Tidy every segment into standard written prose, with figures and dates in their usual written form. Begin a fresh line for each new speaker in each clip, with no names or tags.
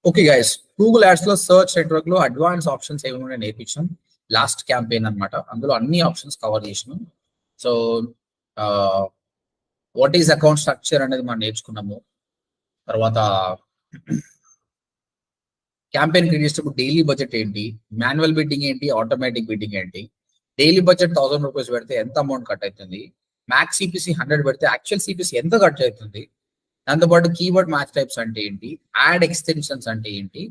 Okay guys, Google ads లో search network లో advance options ఏమైనా నేర్పించాం. లాస్ట్ క్యాంపెయిన్ అన్నమాట. అందులో అన్ని ఆప్షన్స్ కవర్ చేసినాం. So what is account structure అనేది మనం నేర్చుకున్నాము. తర్వాత క్యాంపెయిన్ క్రియేట్ చేసేటప్పుడు డైలీ బడ్జెట్ ఏంటి, మాన్యువల్ బిడ్డింగ్ ఏంటి, ఆటోమేటిక్ బిడ్డింగ్ ఏంటి, డైలీ బడ్జెట్ 1000 రూపీస్ పెడితే ఎంత అమౌంట్ కట్ అవుతుంది, మ్యాక్స్ సిపిసి 100 పెడితే యాక్చువల్ సిపిసి ఎంత కట్ అవుతుంది, దాంతోపాటు కీవర్డ్ మ్యాచ్ టైప్స్ అంటే ఏంటి, యాడ్ ఎక్స్టెన్షన్స్ అంటే ఏంటి,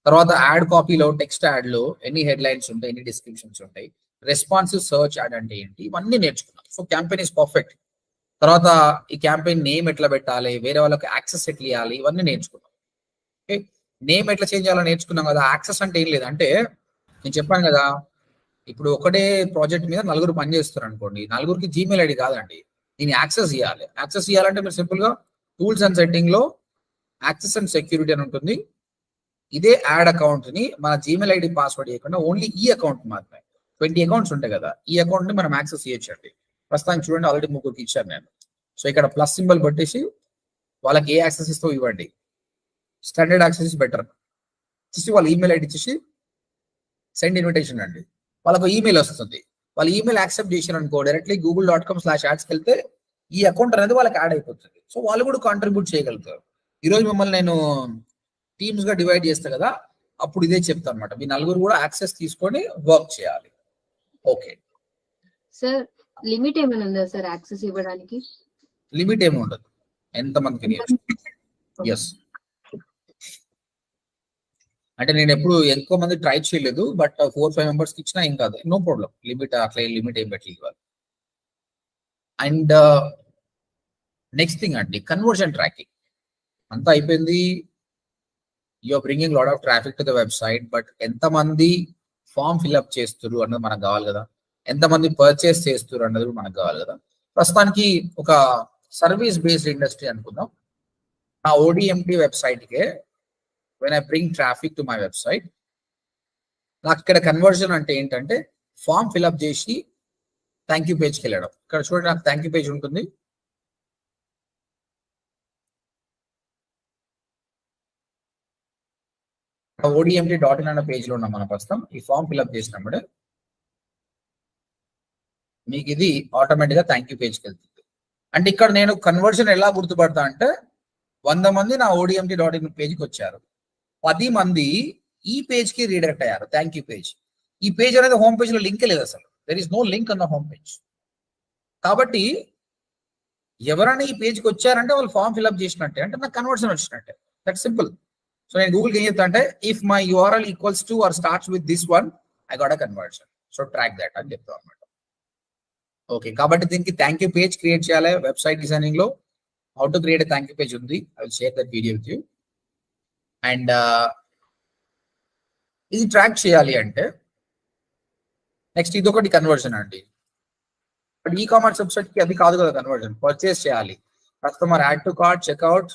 తర్వాత యాడ్ కాపీలో టెక్స్ట్ యాడ్ లో ఎన్ని హెడ్లైన్స్ ఉంటాయి, ఎన్ని డిస్క్రిప్షన్స్ ఉంటాయి, రెస్పాన్సివ్ సర్చ్ యాడ్ అంటే ఏంటి, ఇవన్నీ నేర్చుకున్నాం. So campaign is perfect. తర్వాత ఈ క్యాంపెయిన్ నేమ్ ఎట్లా పెట్టాలి, వేరే వాళ్ళకి యాక్సెస్ ఎట్లా ఇవ్వాలి, ఇవన్నీ నేర్చుకున్నాం. ఓకే, నేమ్ ఎట్లా చేంజ్ చేయాలో నేర్చుకున్నాం కదా. యాక్సెస్ అంటే ఏం లేదు, అంటే నేను చెప్పాను కదా, ఇప్పుడు ఒకటే ప్రాజెక్ట్ మీద నలుగురు పని చేస్తారు అనుకోండి, నలుగురికి జీమెయిల్ ఐడి కాదండి, దీన్ని యాక్సెస్ ఇవ్వాలి. యాక్సెస్ ఇవ్వాలంటే మీరు సింపుల్ గా టూల్స్ అండ్ సెట్టింగ్ లో యాక్సెస్ అండ్ సెక్యూరిటీ అని ఉంటుంది. ఇదే యాడ్ అకౌంట్ ని మన జీమెయిల్ ఐడి పాస్వర్డ్ ఇవ్వకుండా ఓన్లీ ఈ అకౌంట్ మాత్రమే, 20 అకౌంట్స్ ఉంటాయి కదా, ఈ అకౌంట్ ని మనం యాక్సెస్ ఇవ్వచ్చండి. ప్రస్తుతానికి చూడండి, ఆల్రెడీ ముగ్గురికి ఇచ్చాను నేను. సో ఇక్కడ ప్లస్ సింబల్ పెట్టేసి వాళ్ళకి ఏ యాక్సెస్ ఇస్తో ఇవ్వండి. Standard access is better. ఇచ్చి వాళ్ళ ఈమెయిల్ ఐడి ఇచ్చేసి సెండ్ ఇన్విటేషన్ అండి, వాళ్ళకు ఈమెయిల్ వస్తుంది. వాళ్ళ ఈమెయిల్ యాక్సెప్ట్ చేశారు అనుకో, డైరెక్ట్లీ google.com/ads వెళ్తే ఈ అకౌంట్ అనేది వాళ్ళకి యాడ్ అయిపోతుంది. సో వాళ్ళు కూడా కాంట్రిబ్యూట్ చేయగలుగుతారు. ఈరోజు మిమ్మల్ని నేను టీమ్స్ గా డివైడ్ చేస్తా కదా, అప్పుడు ఇదే చెప్తాను అనమాట. మీ నలుగురు కూడా యాక్సెస్ తీసుకొని వర్క్ చేయాలి. ఓకే
సార్, లిమిట్ ఏమైనా ఉందా సార్ యాక్సెస్ ఇవ్వడానికి?
లిమిట్ ఏమి ఉండదు, ఎంతమందికి. ఎస్, అంటే నేను ఎప్పుడు ఎక్కువ మంది ట్రై చేయలేదు, బట్ 4-5 మెంబర్స్కి ఇచ్చినా ఏం కాదు, నో ప్రాబ్లం. లిమిట్ అట్లా లిమిట్ ఏం పెట్టి ఇవ్వాలి. అండ్ నెక్స్ట్ థింగ్ అండి, కన్వర్జన్ ట్రాకింగ్ అంతా అయిపోయింది. You are bringing lot of traffic to the website, but ఎంతమంది ఫామ్ ఫిల్అప్ చేస్తారు అన్నది మనకు కావాలి కదా, ఎంతమంది పర్చేస్ చేస్తారు అన్నది కూడా మనకు కావాలి కదా. ప్రస్తుతానికి ఒక సర్వీస్ బేస్డ్ ఇండస్ట్రీ అనుకుందాం. నా ODMT వెబ్సైట్కే when I bring traffic to my website, నాకు ఇక్కడ కన్వర్జన్ అంటే ఏంటంటే ఫామ్ ఫిల్అప్ చేసి థ్యాంక్ యూ పేజ్కి వెళ్ళడం. ఇక్కడ చూడండి, నాకు థ్యాంక్ యూ పేజ్ ఉంటుంది. ODMT.in అన్న పేజ్ లో ఉన్నాం మనం ప్రస్తుతం. ఈ ఫామ్ ఫిల్అప్ చేసినప్పుడు మీకు ఇది ఆటోమేటిక్ గా థ్యాంక్ యూ పేజ్కి వెళ్తుంది. అంటే ఇక్కడ నేను కన్వర్జన్ ఎలా గుర్తుపడతా అంటే, 100 మంది నా ODMT.in పేజ్కి వచ్చారు, 10 మంది ఈ పేజ్ కి రీడైరెక్ట్ అయ్యారు, థ్యాంక్ యూ పేజ్. ఈ పేజ్ అనేది హోమ్ పేజ్ లో లింక్ లేదు అసలు, there is no link on the home page. కాబట్టి ఎవరైనా ఈ పేజ్కి వచ్చారంటే వాళ్ళు ఫామ్ ఫిల్అప్ చేసినట్టే, అంటే నాకు కన్వర్షన్ వచ్చినట్టే. That simple. సో నేను గూగుల్కి ఏం చెప్తా అంటే, if my URL equals to or starts with this one, I got a conversion, so track that అని చెప్తాం అనమాట. ఓకే, కాబట్టి దీనికి థ్యాంక్ యూ పేజ్ క్రియేట్ చేయాలి. వెబ్సైట్ డిజైనింగ్ లో how to create thank you page ఉంది, I will share that video with you. And ఇది track చేయాలి అంటే నెక్స్ట్ ఇదొకటి కన్వర్షన్ అండి. బట్ ఈ కామర్స్ వెబ్సైట్ కి అది కాదు కదా కన్వర్షన్, పర్చేస్ చేయాలి. Customer add to cart, checkout,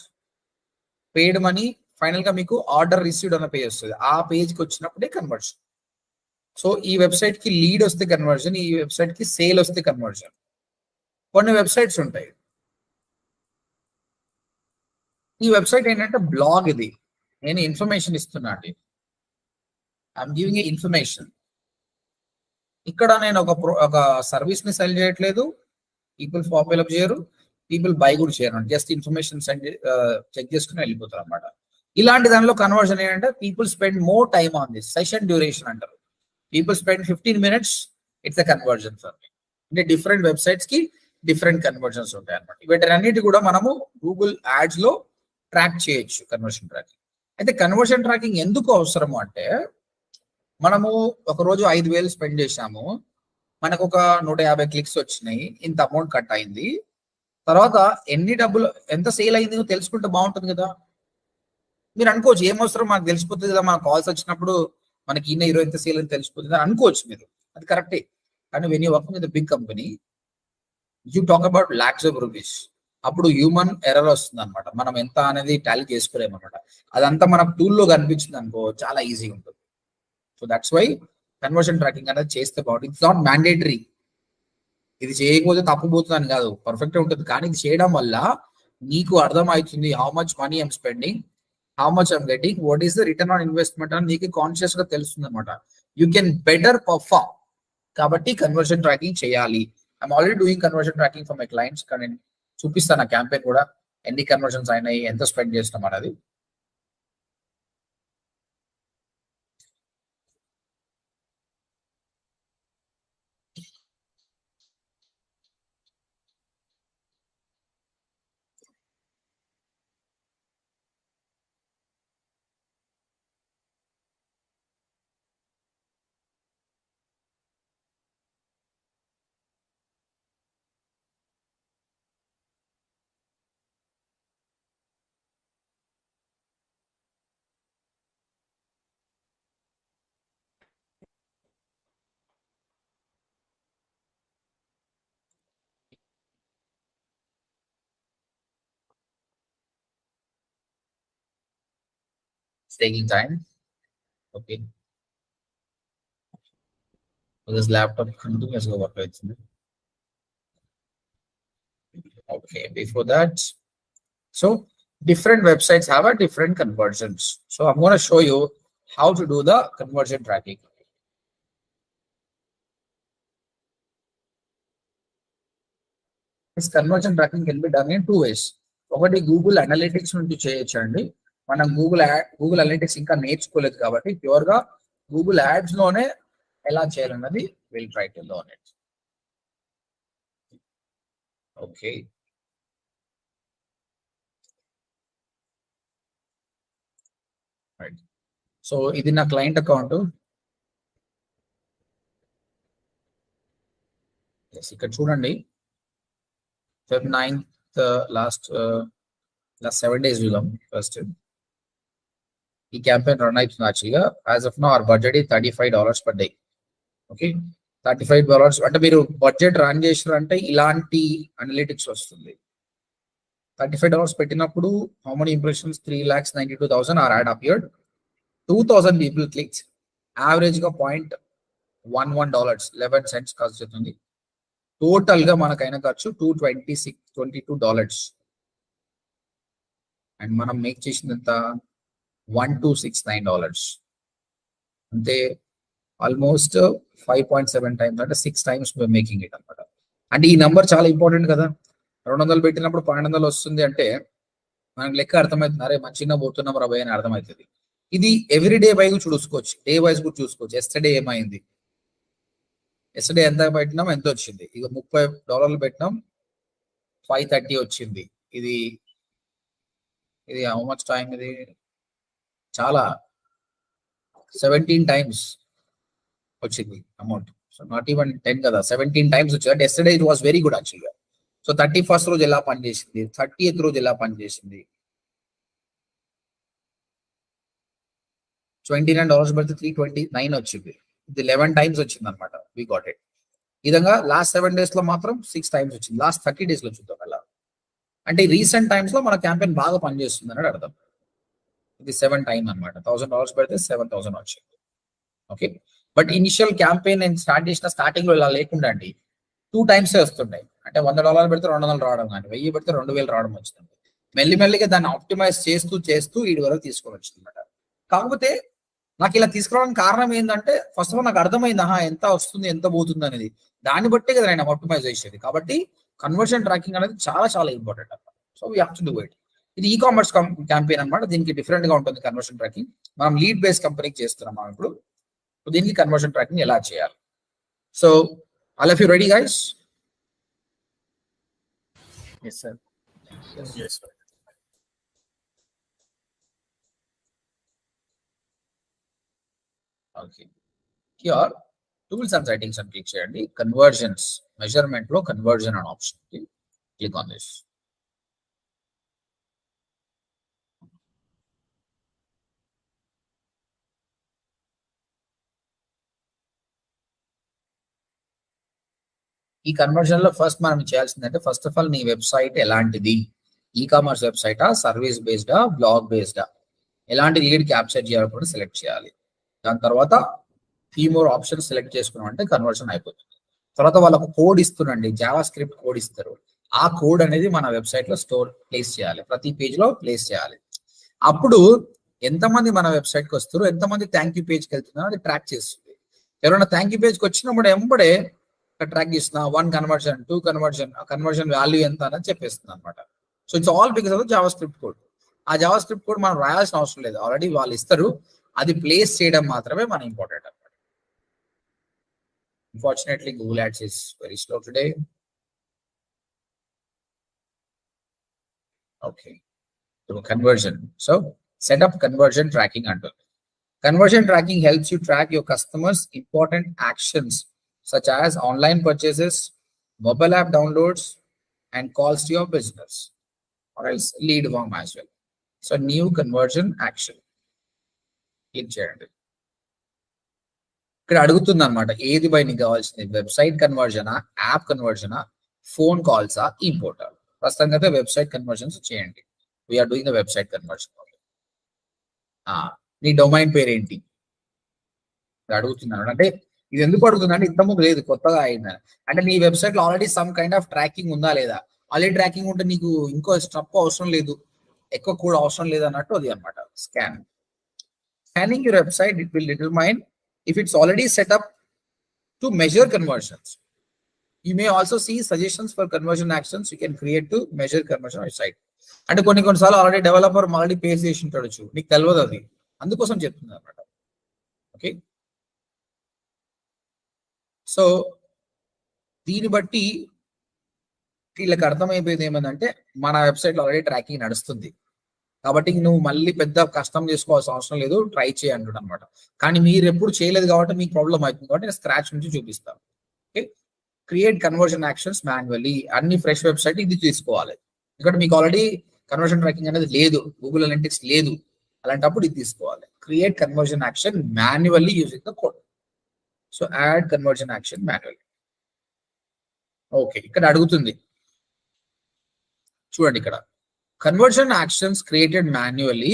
paid money, final గా మీకు ఆర్డర్ రిసీవ్డ్ అన్న పేజ్ వస్తుంది. ఆ పేజ్కి వచ్చినప్పుడే కన్వర్షన్. సో ఈ వెబ్సైట్ కి లీడ్ వస్తే కన్వర్షన్, ఈ వెబ్సైట్ కి సేల్ వస్తే కన్వర్షన్. కొన్ని వెబ్సైట్స్ ఉంటాయి, ఈ వెబ్సైట్ ఏంటంటే బ్లాగ్, ఇది నేను ఇన్ఫర్మేషన్ ఇస్తున్నా అండి, ఐఎమ్ గివింగ్ ఏ ఇన్ఫర్మేషన్. ఇక్కడ నేను ఒక సర్వీస్ ని సెల్ చేయట్లేదు, పీపుల్ ఫామ్ ఫిల్అప్ చేయరు, పీపుల్ బై కూడా చేయరు, జస్ట్ ఇన్ఫర్మేషన్ చెక్ చేసుకుని వెళ్ళిపోతారు అనమాట. ఇలాంటి దానిలో కన్వర్షన్ ఏంటంటే people spend more time on this, session duration అంటారు. People spend 15 minutes, it's a conversion for me. అంటే డిఫరెంట్ వెబ్సైట్స్ కి డిఫరెంట్ కన్వర్జన్స్ ఉంటాయి అనమాట. వీటన్నిటి కూడా మనము గూగుల్ యాడ్స్ లో ట్రాక్ చేయొచ్చు, కన్వర్షన్ ట్రాకింగ్. అయితే కన్వర్షన్ ట్రాకింగ్ ఎందుకు అవసరము అంటే, మనము ఒక రోజు 5,000 స్పెండ్ చేశాము, మనకు ఒక 150 క్లిక్స్ వచ్చినాయి, ఇంత అమౌంట్ కట్ అయింది, తర్వాత ఎన్ని డబ్బులు ఎంత సేల్ అయింది తెలుసుకుంటే బాగుంటుంది కదా. మీరు అనుకోవచ్చు ఏమవసరం, మనకు తెలిసిపోతుంది కదా, మన కాల్స్ వచ్చినప్పుడు మనకి ఈయన హీరో ఎంత సేల్ అని తెలిసిపోతుంది అని అనుకోవచ్చు మీరు, అది కరెక్టే. కానీ when you working with big company, you talk about lakhs of rupees, అప్పుడు హ్యూమన్ ఎర్రర్ వస్తుంది అనమాట. మనం ఎంత అనేది టాలీ చేసుకోలేమన్నమాట. అదంతా మనకు టూల్లో కనిపించింది అనుకో, చాలా ఈజీగా ఉంటుంది. So that's why conversion tracking అనేది చేస్తే బాగుంటుంది. ఇట్స్ నాట్ మ్యాండేటరీ, ఇది చేయకపోతే తప్పుపోతుందని కాదు, పర్ఫెక్ట్ ఉంటుంది. కానీ ఇది చేయడం వల్ల నీకు అర్థమవుతుంది how much money I'm spending, how much I'm getting, what is the return on investment అని నీకు కాన్షియస్ గా తెలుస్తుంది అనమాట. You can better perform. కాబట్టి కన్వర్షన్ ట్రాకింగ్ చేయాలి. I'm already doing conversion tracking for my clients. కానీ నేను చూపిస్తాను ఆ క్యాంపెయిన్ కూడా, ఎన్ని కన్వర్షన్స్ అయినాయి, ఎంత స్పెండ్ చేస్తున్నాం అనేది. Taking time. Okay. So this laptop continuously work అవుతుంది. Okay, before that, so different websites have a different conversions. So I'm going to show you how to do the conversion tracking. This conversion tracking can be done in two ways. ఒకటి Google analytics నుంచి చేయొచ్చండి. మనం Google analytics ఇంకా నేర్చుకోలేదు కాబట్టి pure గా Google ads లోనే ఎలా చేయాలన్నది will try to learn it. Okay, right. So ఇది నా క్లయింట్ అకౌంట్. ఇక్కడ చూడండి, Feb 9th last 7 days చూద్దాం. ఫస్ట్ ఈ క్యాంపెయిన్ రన్ అవుతుంది. యాక్చువల్గా as of now our budget $35 per day. Okay, $35 అంటే మీరు బడ్జెట్ రన్ చేసినారంటే ఇలాంటి అనలిటిక్స్ వస్తుంది. $35 పెట్టినప్పుడు how many impressions? 3,92,000 are ad appeared. 2,000 people clicks. Average గా $0.11 11 cents ఖర్చు అవుతుంది. టోటల్ గా మనకైన ఖర్చు $22 అండ్ మనం మేక్ చేసింది ఎంత? $1,269. అంటే ఆల్మోస్ట్ 5.7 times, అంటే 6 times మేకింగ్ ఇట్ అనమాట. అంటే ఈ నంబర్ చాలా ఇంపార్టెంట్ కదా. 200 పెట్టినప్పుడు 1200 వస్తుంది అంటే మనకు లెక్క అర్థమవుతుంది. అరే మంచిగా పోతున్నాం రాబోయే అని అర్థమవుతుంది. ఇది ఎవ్రీ డే వైజ్ చూసుకోవచ్చు, డే వైజ్ కూడా చూసుకోవచ్చు. ఎస్టర్డే ఏమైంది, ఎస్టర్డే ఎంత పెట్టినాం, ఎంత వచ్చింది. ఇక $30 పెట్టినాం, 530 వచ్చింది. ఇది హౌ మచ్ టైం? ఇది చాలా 17 times వచ్చింది అమౌంట్. సో నాట్ ఈవెన్ 10 కదా, 17 times వచ్చింది. అంటే yesterday it was very good యాక్చువల్గా. సో 31st రోజు ఎలా పనిచేసింది, 30th రోజు ఎలా పనిచేసింది. $29 పెడితే 329 వచ్చింది. ఇది 11 times వచ్చింది అనమాట. We got it. ఈ విధంగా లాస్ట్ 7 days లో మాత్రం 6 times వచ్చింది. లాస్ట్ 30 days లో చూద్దాం అలా. అంటే రీసెంట్ టైమ్స్ లో మన క్యాంపెయిన్ బాగా పనిచేస్తుంది అని అర్థం. ఇది 7 times అనమాట. $1,000 పెడితే 7,000 వచ్చింది. ఓకే, బట్ ఇనిషియల్ క్యాంపెయిన్ నేను స్టార్ట్ చేసిన స్టార్టింగ్ లో ఇలా లేకుండా అండి 2 times వస్తుండే. అంటే $100 పెడితే 200 రావడం, కానీ 1000 పెడితే 2000 రావడం వచ్చింది. మెల్లిమెల్లిగా దాన్ని ఆప్టిమైజ్ చేస్తూ వీడి వరకు తీసుకొని వచ్చింది అనమాట. కాకపోతే నాకు ఇలా తీసుకురావడానికి కారణం ఏంటంటే ఫస్ట్ ఆఫ్ ఆల్ నాకు అర్థమైంది ఎంత వస్తుంది, ఎంత పోతుంది అనేది. దాన్ని బట్టే కదా నేను ఆప్టిమైజ్ చేసేది. కాబట్టి కన్వర్షన్ ట్రాకింగ్ అనేది చాలా చాలా ఇంపార్టెంట్ అనమాట. So we have to do it. ఇది ఈ కామర్స్ క్యాంపెయిన్ అనమాట. దీనికి డిఫరెంట్ గా ఉంటుంది కన్వర్షన్ ట్రాకింగ్. మనం లీడ్ బేస్డ్ కంపెనీకి చేస్తున్నాం మనం ఇప్పుడు. దీనికి కన్వర్షన్ ట్రాకింగ్ ఎలా చేయాలి. So all of you ready guys?
Yes, sir.
Yes, sir. Okay. Here tools and settings and click చేయండి. Conversions measurement లో conversion అనే ఆప్షన్ click on this. ఈ కన్వర్షన్ లో ఫస్ట్ మనం చేయాల్సిందంటే ఫస్ట్ ఆఫ్ ఆల్ నీ website ఎలాంటిది, ఈ కామర్స్ వెబ్సైటా, సర్వీస్ బేస్డా, బ్లాగ్ బేస్డా, ఎలాంటి lead capture చేయాలో కూడా సెలెక్ట్ చేయాలి. దాని తర్వాత ఫీ మోర్ ఆప్షన్ సెలెక్ట్ చేసుకున్నాం అంటే కన్వర్షన్ అయిపోతుంది. తర్వాత వాళ్ళకు కోడ్ ఇస్తున్నాండి, జావా స్క్రిప్ట్ కోడ్ ఇస్తారు. ఆ కోడ్ అనేది మన వెబ్సైట్ లో ప్లేస్ చేయాలి, ప్రతి పేజ్ లో ప్లేస్ చేయాలి. అప్పుడు ఎంతమంది మన వెబ్సైట్కి వస్తారు, ఎంతమంది థ్యాంక్ యూ పేజ్కి వెళ్తున్నారు అది ట్రాక్ చేస్తుంది. ఎవరైనా థ్యాంక్ యూ పేజ్కి వచ్చినప్పుడు ఎంబడే ట్రాక్ చేస్తున్నా 1 కన్వర్షన్ 2 కన్వర్షన్ వాల్యూ ఎంత అని చెప్పేస్తుంది అనమాట. So it's all because of Java script code. ఆ జావా స్క్రిప్ట్ కోడ్ మనం రాయాల్సిన అవసరం లేదు, ఆల్రెడీ వాళ్ళు ఇస్తారు, అది ప్లేస్ చేయడం మాత్రమే మన ఇంపార్టెంట్ అనమాట. Unfortunately, Google Ads is very slow today. Okay. So conversion. So set up conversion tracking under. Conversion tracking helps you track your customers' important actions such as online purchases, mobile app downloads, and calls to your business, or else lead form as well. So new conversion action. Click చేయండి. ఇక్కడ అడుగుతుంది అనమాట, ఏది బై నీకు కావాల్సింది, website కన్వర్జనా, app కన్వర్జనా, ఫోన్ కాల్సా, ఇంపోర్టా. ప్రస్తుతం అయితే వెబ్సైట్ కన్వర్జన్స్ చేయండి. We are doing the website conversion. నీ డొమైన్ పేరు ఏంటి అడుగుతున్నాను. అంటే ఇది ఎందుకు అడుగుతుంది అంటే ఇంతకుముందు లేదు, కొత్తగా అయిందని. అంటే నీ వెబ్సైట్ లో already some kind of tracking ఉందా లేదా, ఆల్రెడీ ట్రాకింగ్ ఉంటే నీకు ఇంకో స్టెప్ అవసరం లేదు, ఎక్కువ కూడా అవసరం లేదు అన్నట్టు అది అనమాట. Scanning your website, it will determine if it's already set up to measure conversions. You may also see suggestions for conversion actions you can create to measure conversion on your site. అంటే కొన్నిసార్లు already developer already face చేసి ఉంటాడు, నీకు తెలియదు, అది అందుకోసం చెప్తుంది అనమాట. ఓకే, సో దీన్ని బట్టి వీళ్ళకి అర్థమైపోయింది ఏమందంటే మన వెబ్సైట్ లో ఆల్రెడీ ట్రాకింగ్ నడుస్తుంది కాబట్టి నువ్వు మళ్ళీ పెద్ద కష్టం చేసుకోవాల్సిన అవసరం లేదు, ట్రై చేయండి అనమాట. కానీ మీరు ఎప్పుడు చేయలేదు కాబట్టి మీకు ప్రాబ్లం అవుతుంది కాబట్టి నేను స్క్రాచ్ నుంచి చూపిస్తాను. Okay, create conversion actions manually. అన్ని ఫ్రెష్ వెబ్సైట్ ఇది తీసుకోవాలి, ఇక్కడ మీకు ఆల్రెడీ కన్వర్షన్ ట్రాకింగ్ అనేది లేదు, గూగుల్ అనలిటిక్స్ లేదు, అలాంటప్పుడు ఇది తీసుకోవాలి. Create conversion action manually using the code. So add conversion action manually. Okay, ఇక్కడ అడుగుతుంది చూడండి, ఇక్కడ conversion actions created manually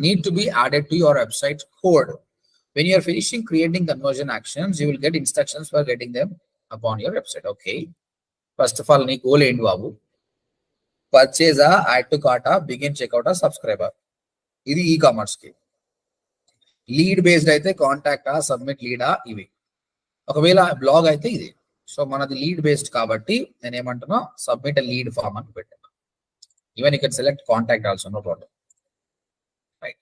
need to be added to your website code. When you are finishing creating conversion actions, you will get instructions for getting them upon your website. Okay, first of all, నీ goal ఏంటి బాబు? Purchase, add to cart, begin checkout, subscriber. ఇది e commerce కి. Lead based అయితే contact, submit లీడా, ఇవి. ఒకవేళ blog అయితే ఇది. సో మనది లీడ్ బేస్డ్ కాబట్టి నేను ఏమంటున్నా, సబ్మిట్ లీడ్ ఫామ్ అని పెట్టాను. Even you can select contact also, no problem. Right?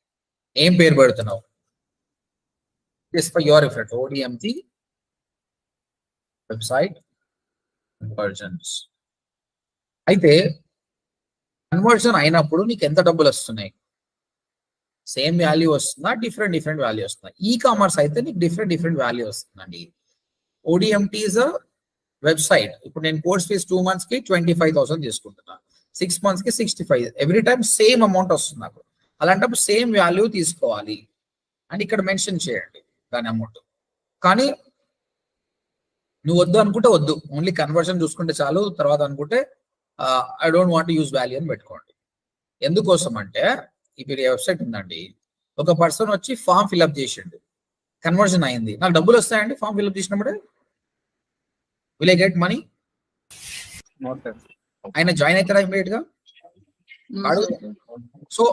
ఏం పేరు పెడుతున్నావు? Just for your reference, ODMT website conversions. అయితే కన్వర్షన్ అయినప్పుడు నీకు ఎంత డబ్బులు వస్తున్నాయి? సేమ్ వాల్యూ వస్తుందా, డిఫరెంట్ వాల్యూ వస్తుందా? ఈ కామర్స్ అయితే నీకు డిఫరెంట్ వాల్యూ వస్తుందండి. ODMT is a website. ఇప్పుడు నేను కోర్స్ ఫీజ్ 2 months కి 25,000 తీసుకుంటున్నా, 6 months కి 65, ఎవ్రీ టైమ్ సేమ్ అమౌంట్ వస్తుంది నాకు. అలాంటప్పుడు సేమ్ వాల్యూ తీసుకోవాలి అని ఇక్కడ మెన్షన్ చేయండి దాని అమౌంట్. కానీ నువ్వు వద్దు అనుకుంటే వద్దు, ఓన్లీ కన్వర్షన్ చూసుకుంటే చాలు, తర్వాత అనుకుంటే I don't want use value అని పెట్టుకోండి. ఎందుకోసం అంటే ఇప్పుడు వెబ్సైట్ ఉందండి, ఒక పర్సన్ వచ్చి ఫామ్ ఫిల్అప్ చేసిండు, కన్వర్షన్ అయింది, నాకు డబ్బులు వస్తాయండి ఫామ్ ఫిల్అప్ చేసినప్పుడే? Will I get money? ఆయన జాయిన్ అవుతారా ఇమీడియట్ గా? సో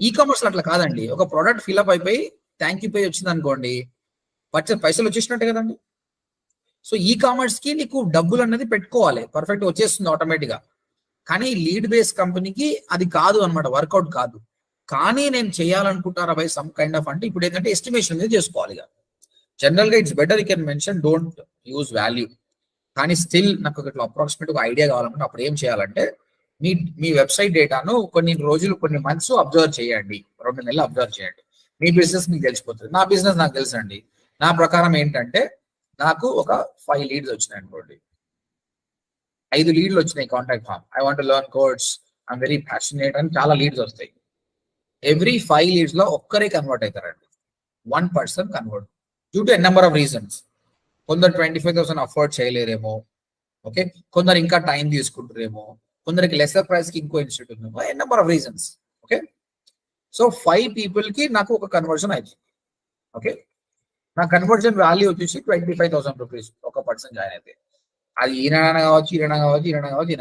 ఈ కామర్స్ అట్లా కాదండి. ఒక ప్రోడక్ట్ ఫిల్అప్ అయిపోయి థ్యాంక్ యూ పే వచ్చింది అనుకోండి, పైసలు వచ్చేసినట్టే కదండి. సో ఈ కామర్స్ కి నీకు డబ్బులు అన్నది పెట్టుకోవాలి, పర్ఫెక్ట్ వచ్చేస్తుంది ఆటోమేటిక్ గా. కానీ లీడ్ బేస్ కంపెనీకి అది కాదు అనమాట, వర్కౌట్ కాదు. కానీ నేను చేయాలనుకుంటారా బై సమ్ కైండ్ ఆఫ్, అంటే ఇప్పుడు ఏంటంటే ఎస్టిమేషన్ మీద చేసుకోవాలి. జనరల్ గా it's better you can mention don't use value. కానీ స్టిల్ నాకు ఇట్లా అప్రాక్సిమేట్ ఒక ఐడియా కావాలంటే అప్పుడు ఏం చేయాలంటే మీ వెబ్సైట్ డేటాను కొన్ని రోజులు, కొన్ని మంత్స్ అబ్జర్వ్ చేయండి, 2 నెలలు అబ్జర్వ్ చేయండి. మీ బిజినెస్ మీకు తెలిసిపోతుంది, నా బిజినెస్ నాకు తెలుసండి. నా ప్రకారం ఏంటంటే నాకు ఒక 5 leads వచ్చినాయి అనుకోండి, 5 leads వచ్చినాయి contact form, I want learn codes, I'm very passionate అని చాలా లీడ్స్ వస్తాయి. ఎవ్రీ 5 leads లో ఒక్కరే కన్వర్ట్ అవుతారండి, 1% convert due to a number of reasons. కొందరు 25,000 అఫోర్డ్ చేయలేరేమో, ఓకే, కొందరు ఇంకా టైం తీసుకుంటారేమో, కొందరికి లెసర్ ప్రైస్ కి ఇంకో ఇన్స్టిట్యూట్ ఉందేమో, a number of reasons. Okay, so 5 people కి నాకు ఒక కన్వర్షన్ అవుతుంది. ఓకే, నా కన్వర్షన్ వాల్యూ వచ్చేసి 25,000 రూపీస్ ఒక పర్సన్ జాయిన్ అయితే. అది ఈయన కావచ్చు, ఈయన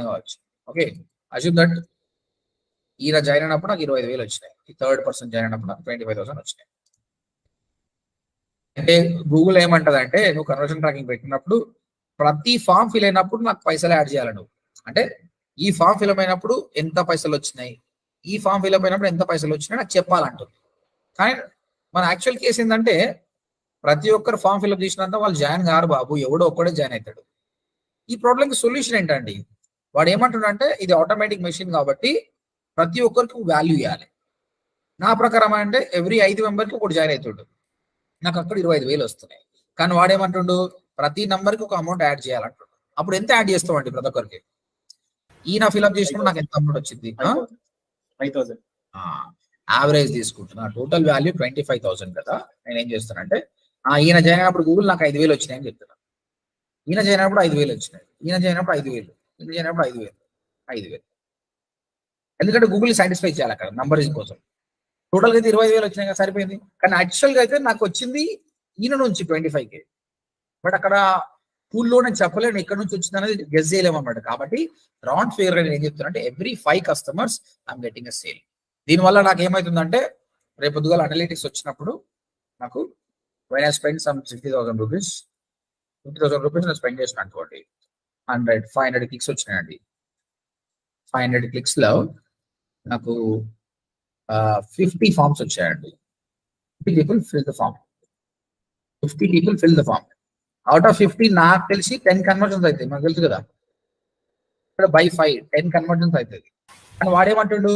కావచ్చు. ఓకే, అజ్యూమ్ దట్ ఈయన జాయిన్ అయినప్పుడు నాకు 25,000 వచ్చినాయి. ఈ థర్డ్ పర్సన్ జాయిన్ అయినప్పుడు నాకు 25,000 వచ్చినాయి. అంటే గూగుల్ ఏమంటదంటే నువ్వు కన్వర్షన్ ట్రాకింగ్ పెట్టినప్పుడు ప్రతి ఫామ్ ఫిల్ అయినప్పుడు నాకు పైసలు యాడ్ చేయాలి నువ్వు. అంటే ఈ ఫామ్ ఫిల్ అయినప్పుడు ఎంత పైసలు వచ్చినాయి, ఈ ఫామ్ ఫిల్ అయినప్పుడు ఎంత పైసలు వచ్చినాయి నాకు చెప్పాలంటుంది. కానీ మన యాక్చువల్ కేసు ఏంటంటే ప్రతి ఒక్కరు ఫామ్ ఫిల్అప్ చేసినంత వాళ్ళు జాయిన్ కారు బాబు, ఎవడో ఒక్కడే జాయిన్ అవుతాడు. ఈ ప్రాబ్లంకి సొల్యూషన్ ఏంటండి? వాడు ఏమంటున్నాడంటే ఇది ఆటోమేటిక్ మెషిన్ కాబట్టి ప్రతి ఒక్కరికి వాల్యూ ఇవ్వాలి. నా ప్రకారం అంటే ఎవ్రీ 5 మెంబర్కి ఒకటి జాయిన్ అవుతాడు, నాకు అక్కడ 25,000 వస్తున్నాయి. కానీ వాడేమంటుండు ప్రతి నంబర్కి ఒక అమౌంట్ యాడ్ చేయాలంటుండు. అప్పుడు ఎంత యాడ్ చేస్తామండి ప్రతి ఒక్కరికి? ఈయన ఫిల్అప్ చేసినప్పుడు నాకు ఎంత అమౌంట్ వచ్చింది?
5,000
యావరేజ్ తీసుకుంటున్నా. టోటల్ వాల్యూ 25,000 కదా. నేను ఏం చేస్తానంటే ఈయన జాయిన్ అయినప్పుడు గూగుల్ నాకు 5,000 వచ్చినాయి అని చెప్తున్నా. ఈయన జాయిన్ అయినప్పుడు 5,000 వచ్చినాయి, ఈయన జాయిన్ అయినప్పుడు 5,000, ఈయన జాయిన్ అయినప్పుడు 5,000, 5,000. ఎందుకంటే గూగుల్ సాటిస్ఫై చేయాలి అక్కడ నంబరింగ్ కోసం. టోటల్ గా అయితే 25,000 వచ్చినాయి కదా, సరిపోయింది. కానీ యాక్చువల్ గా అయితే నాకు వచ్చింది ఈయన నుంచి 25K. బట్ అక్కడ పూల్లో నేను చెప్పలేను ఎక్కడి నుంచి వచ్చింది అనేది గెస్ చేయలేము అన్నమాట. కాబట్టి రౌండ్ ఫిగర్ నేను ఏం చెప్తున్నా అంటే every 5 customers I'm getting a sale. దీనివల్ల నాకు ఏమవుతుందంటే రేపు పొద్దుగాల అనలిటిక్స్ వచ్చినప్పుడు నాకు when I spend some 60,000 rupees, 50,000 rupees నేను స్పెండ్ చేసిన అనుకోండి, 500 క్లిక్స్ వచ్చినాయండి. 500 క్లిక్స్ లో నాకు 50 ఫార్మ్స్ వచ్చాయండి. 50 people fill the form. 50 people fill the form. Out of 50 నాకు తెలిసి 10 కన్వర్జన్స్ అవుతాయి, మనకు తెలుసు కదా. ఇక్కడ బై 5 10 కన్వర్జన్స్ అవుతుంది. కానీ వాడేమంటాడు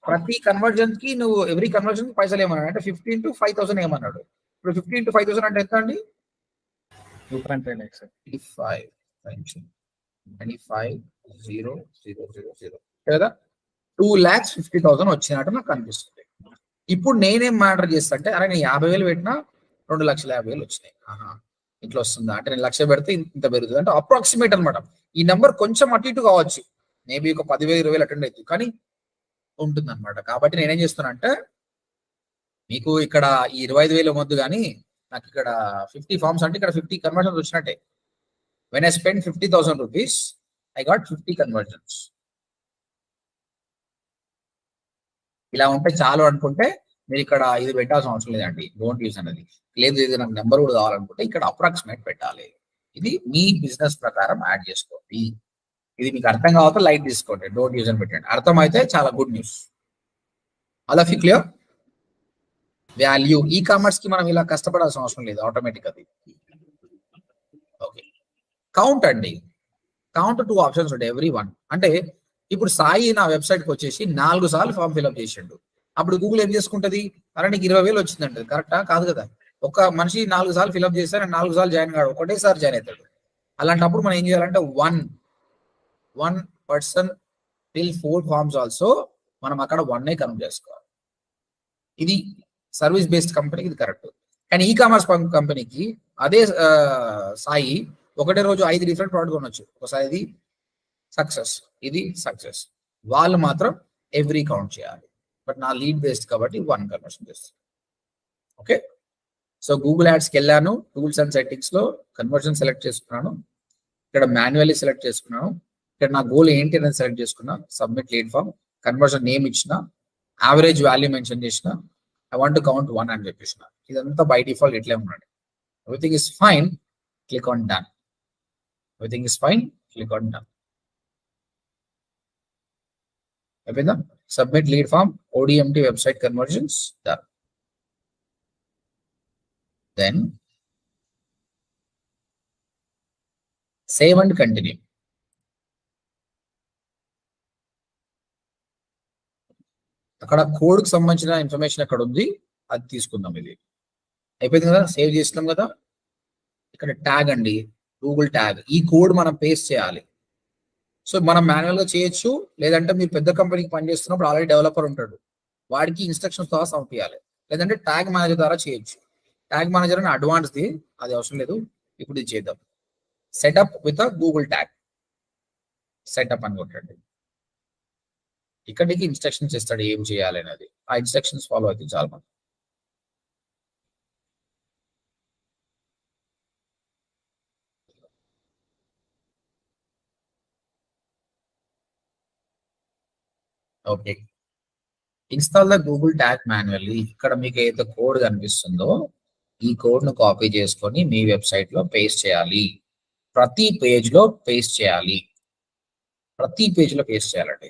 ప్రతి కన్వర్జన్ కి నువ్వు ఎవ్రీ కన్వర్జన్ కి పైసలు ఏమన్నాడు అంటే 50 into 5,000 ఏమన్నాడు. ఇప్పుడు 50 into 5,000 అంటే ఎంత అండి?
2.5 lakhs.
25,000 కదా, 2,50,000 వచ్చినట్టు నాకు కనిపిస్తుంది. ఇప్పుడు నేనేం మ్యాటర్ చేస్తా అంటే అరే నేను 50,000 పెట్టినా 2,50,000 వచ్చినాయి. ఇట్లా వస్తుందా అంటే నేను 1,00,000 పెడితే ఇంత పెరుగుతుంది అంటే అప్రాక్సిమేట్ అనమాట. ఈ నెంబర్ కొంచెం అటు ఇటు కావచ్చు, మేబీ ఒక 10,000 20,000 అటెండ్ అవుతుంది, కానీ ఉంటుంది అనమాట. కాబట్టి నేనేం చేస్తున్నా అంటే మీకు ఇక్కడ ఈ 25,000 వద్దు, కానీ నాకు ఇక్కడ 50 ఫార్మ్స్ అంటే ఇక్కడ 50 కన్వర్షన్స్ వచ్చినట్టే. When I spend 50,000 rupees, I got 50 conversions. ఇలా ఉంటే చాలు అనుకుంటే మీరు ఇక్కడ ఇది పెట్టాల్సిన అవసరం లేదండి, డోంట్ యూస్ అనేది. లేదు ఇది నాకు నెంబర్ కూడా కావాలనుకుంటే ఇక్కడ అప్రాక్సిమేట్ పెట్టాలి. ఇది మీ బిజినెస్ ప్రకారం యాడ్ చేసుకోండి. ఇది మీకు అర్థం కాకపోతే లైట్ తీసుకోండి, డోంట్ యూజ్ అని పెట్టండి. అర్థమైతే చాలా గుడ్ న్యూస్. అలా ఫీ క్లియర్? వాల్యూ ఈ కామర్స్ కి మనం ఇలా కష్టపడాల్సిన అవసరం లేదు, ఆటోమేటిక్ అది. ఓకే, కౌంట్ అండి. కౌంట్ 2 ఆప్షన్స్ ఉంటాయి ఎవ్రీ 1. అంటే ఇప్పుడు సాయి నా వెబ్సైట్కి వచ్చేసి 4 సార్లు ఫామ్ ఫిల్అప్ చేసిండు. అప్పుడు గూగుల్ ఏం చేసుకుంటది, అరే నీకు 20,000 వచ్చిందండి. కరెక్టా? కాదు కదా. ఒక మనిషి 4 సార్లు ఫిల్అప్ చేస్తే 4 సార్లు జాయిన్ కాడు, ఒకటేసారి జాయిన్ అవుతాడు. అలాంటప్పుడు మనం ఏం చేయాలంటే one person fill 4 forms also, మనం అక్కడ 1 కౌంట్ చేసుకోవాలి. ఇది సర్వీస్ బేస్డ్ కంపెనీకి ఇది కరెక్ట్. కానీ ఈ కామర్స్ కంపెనీకి అదే సాయి ఒకటే రోజు 5 డిఫరెంట్ ప్రోడక్ట్ కొనొచ్చు. ఒకసారి ఇది సక్సెస్, ఇది సక్సెస్, వాళ్ళు మాత్రం ఎవ్రీ కౌంట్ చేయాలి. బట్ నా లీడ్ బేస్డ్ కాబట్టి 1 కన్వర్షన్ చేస్తాను. ఓకే, సో గూగుల్ యాడ్స్కి వెళ్ళాను, టూల్స్ అండ్ సెట్టింగ్స్ లో కన్వర్షన్ సెలెక్ట్ చేసుకున్నాను, ఇక్కడ మాన్యువల్లీ సెలెక్ట్ చేసుకున్నాను, ఇక్కడ నా గోల్ ఏంటి అనేది సెలెక్ట్ చేసుకున్నా, submit lead form, conversion name ఇచ్చిన, యావరేజ్ వాల్యూ మెన్షన్ చేసిన, ఐ వాంట్ టు కౌంట్ 1 అని చెప్పేసిన. ఇదంతా బై డిఫాల్ట్ ఇట్లే ఉన్నాడు. Everything is fine, click on done. Everything is fine, click on done. అయిపోయిందా? Submit lead form, ODMT website conversions, done. Then save and continue. అక్కడ code కి సంబంధించిన ఇన్ఫర్మేషన్ అక్కడ ఉంది, అది తీసుకుందాం. ఇది అయిపోయింది కదా, సేవ్ చేస్తున్నాం కదా. ఇక్కడ ట్యాగ్ అండి, గూగుల్ ట్యాగ్. ఈ కోడ్ మనం పేస్ట్ చేయాలి. సో మనం మాన్యువల్ గా చేయొచ్చు, లేదంటే మీరు పెద్ద కంపెనీకి పనిచేస్తున్నప్పుడు ఆల్రెడీ డెవలపర్ ఉంటాడు, వాడికి ఇన్స్ట్రక్షన్స్ ద్వారా పంపించాలి. లేదంటే ట్యాగ్ మేనేజర్ ద్వారా చేయొచ్చు. ట్యాగ్ మేనేజర్ అని అడ్వాన్స్ది, అది అవసరం లేదు. ఇప్పుడు ఇది చేద్దాం. Setup with Google tag, setup అని కొట్టండి. ఇక్కడికి ఇన్స్ట్రక్షన్స్ ఇస్తాడు ఏం చేయాలి అనేది. ఆ ఇన్స్ట్రక్షన్స్ ఫాలో అయితే చాలా మంది. Okay, install the Google tag manually. ఇక్కడ మీకు ఏదైతే కోడ్ కనిపిస్తుందో ఈ కోడ్ ను కాపీ చేసుకొని మీ వెబ్సైట్ లో పేస్ట్ చేయాలి. ప్రతి పేజ్ లో పేస్ట్ చేయాలి. ప్రతి పేజ్ లో పేస్ట్ చేయాలండి.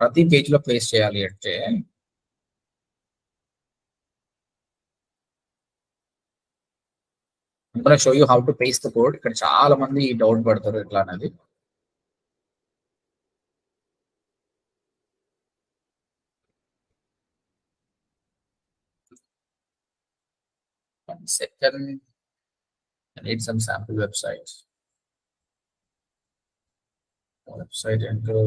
ప్రతి పేజ్ లో పేస్ట్ చేయాలి అంటే show you how to paste the code. ఇక్కడ చాలా మంది డౌట్ పడతారు ఎట్లా అనేది. One second. I need some sample websites. Website enter.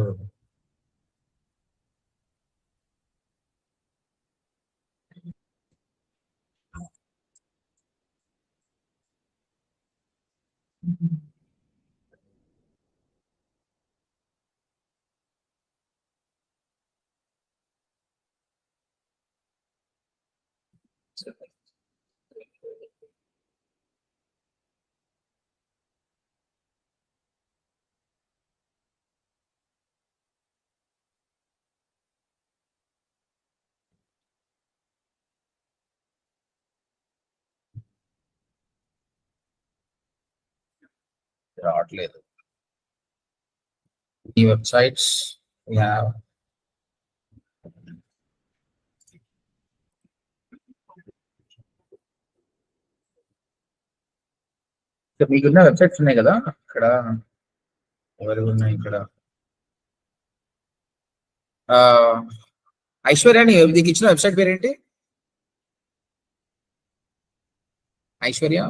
రావట్లేదు. ఈ వెబ్సైట్స్ మీకున్న వెబ్సైట్స్ ఉన్నాయి కదా ఇక్కడ. ఎవరు ఉన్నాయి ఇక్కడ? ఐశ్వర్య, నీకు ఇచ్చిన వెబ్సైట్ పేరేంటి? Aishwarya,